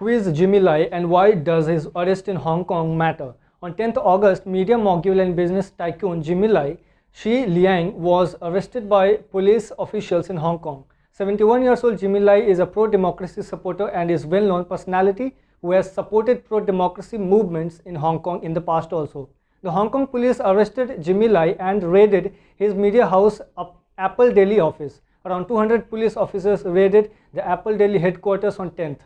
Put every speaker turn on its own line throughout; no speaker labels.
Who is Jimmy Lai and why does his arrest in Hong Kong matter? On 10th August, media mogul and business tycoon Jimmy Lai Shi Liang was arrested by police officials in Hong Kong. 71 years old Jimmy Lai is a pro-democracy supporter and is well-known personality who has supported pro-democracy movements in Hong Kong in the past also. The Hong Kong police arrested Jimmy Lai and raided his media house Apple Daily office. Around 200 police officers raided the Apple Daily headquarters on 10th.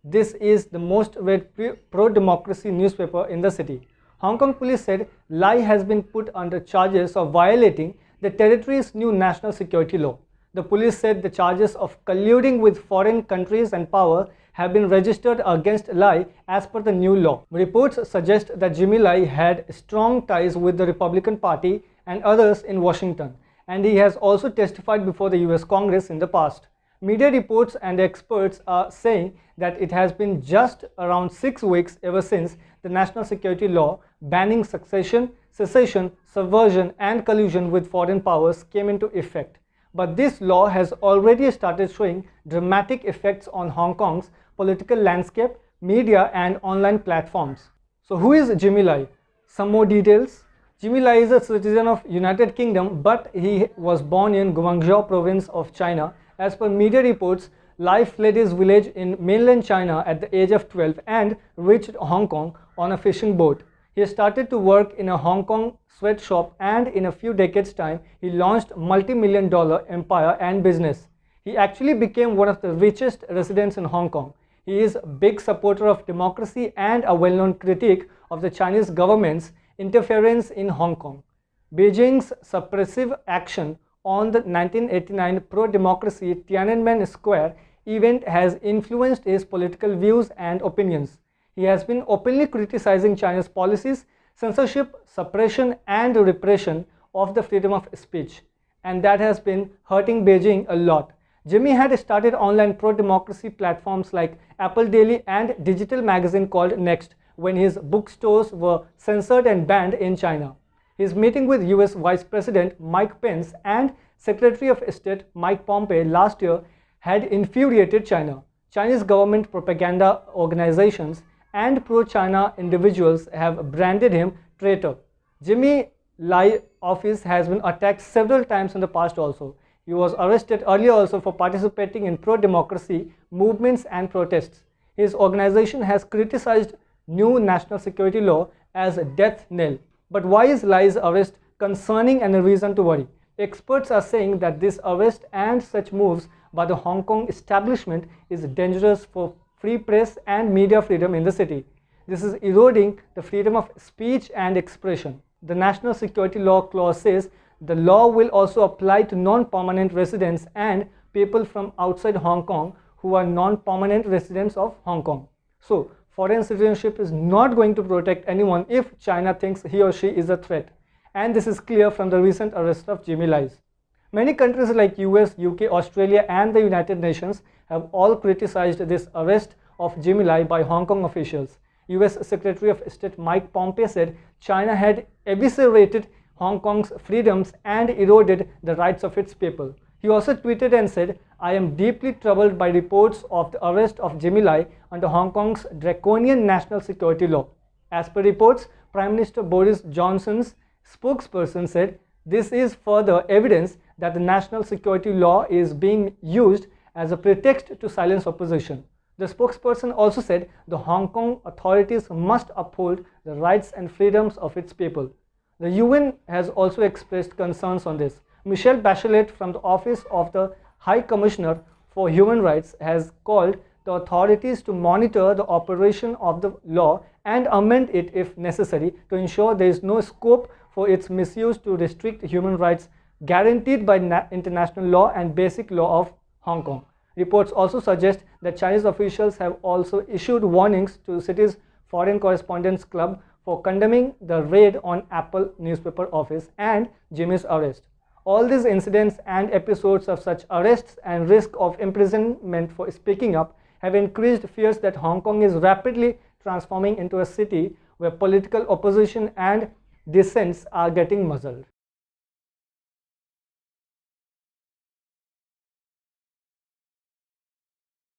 This is the most read pro-democracy newspaper in the city. Hong Kong police said Lai has been put under charges of violating the territory's new national security law. The police said the charges of colluding with foreign countries and power have been registered against Lai as per the new law. Reports suggest that Jimmy Lai had strong ties with the Republican Party and others in Washington, and he has also testified before the US Congress in the past. Media reports and experts are saying that it has been just around 6 weeks ever since the national security law banning secession, subversion and collusion with foreign powers came into effect. But this law has already started showing dramatic effects on Hong Kong's political landscape, media and online platforms. So who is Jimmy Lai? Some more details. Jimmy Lai is a citizen of United Kingdom, but he was born in Guangzhou province of China. As per media reports, Lai fled his village in mainland China at the age of 12 and reached Hong Kong on a fishing boat. He started to work in a Hong Kong sweatshop and in a few decades' time, he launched multi-million-dollar empire and business. He actually became one of the richest residents in Hong Kong. He is a big supporter of democracy and a well-known critic of the Chinese government's interference in Hong Kong. Beijing's suppressive action on the 1989 pro-democracy Tiananmen Square event has influenced his political views and opinions. He has been openly criticizing China's policies, censorship, suppression and repression of the freedom of speech, and that has been hurting Beijing a lot. Jimmy had started online pro-democracy platforms like Apple Daily and digital magazine called Next when his bookstores were censored and banned in China. His meeting with US Vice President Mike Pence and Secretary of State Mike Pompeo last year had infuriated China. Chinese government propaganda organizations and pro-China individuals have branded him traitor. Jimmy Lai office has been attacked several times in the past also. He was arrested earlier also for participating in pro-democracy movements and protests. His organization has criticized new national security law as a death knell. But why is Lai's arrest concerning and a reason to worry? Experts are saying that this arrest and such moves by the Hong Kong establishment is dangerous for free press and media freedom in the city. This is eroding the freedom of speech and expression. The National Security Law Clause says the law will also apply to non-permanent residents and people from outside Hong Kong who are non-permanent residents of Hong Kong. So, foreign citizenship is not going to protect anyone if China thinks he or she is a threat. And this is clear from the recent arrest of Jimmy Lai. Many countries like US, UK, Australia and the United Nations have all criticized this arrest of Jimmy Lai by Hong Kong officials. US Secretary of State Mike Pompeo said China had eviscerated Hong Kong's freedoms and eroded the rights of its people. He also tweeted and said, "I am deeply troubled by reports of the arrest of Jimmy Lai under Hong Kong's draconian national security law." As per reports, Prime Minister Boris Johnson's spokesperson said, "This is further evidence that the national security law is being used as a pretext to silence opposition." The spokesperson also said the Hong Kong authorities must uphold the rights and freedoms of its people. The UN has also expressed concerns on this. Michelle Bachelet from the Office of the High Commissioner for Human Rights has called the authorities to monitor the operation of the law and amend it if necessary to ensure there is no scope for its misuse to restrict human rights guaranteed by international law and basic law of Hong Kong. Reports also suggest that Chinese officials have also issued warnings to the city's Foreign Correspondents Club for condemning the raid on Apple newspaper office and Jimmy's arrest. All these incidents and episodes of such arrests and risk of imprisonment for speaking up have increased fears that Hong Kong is rapidly transforming into a city where political opposition and dissents are getting muzzled.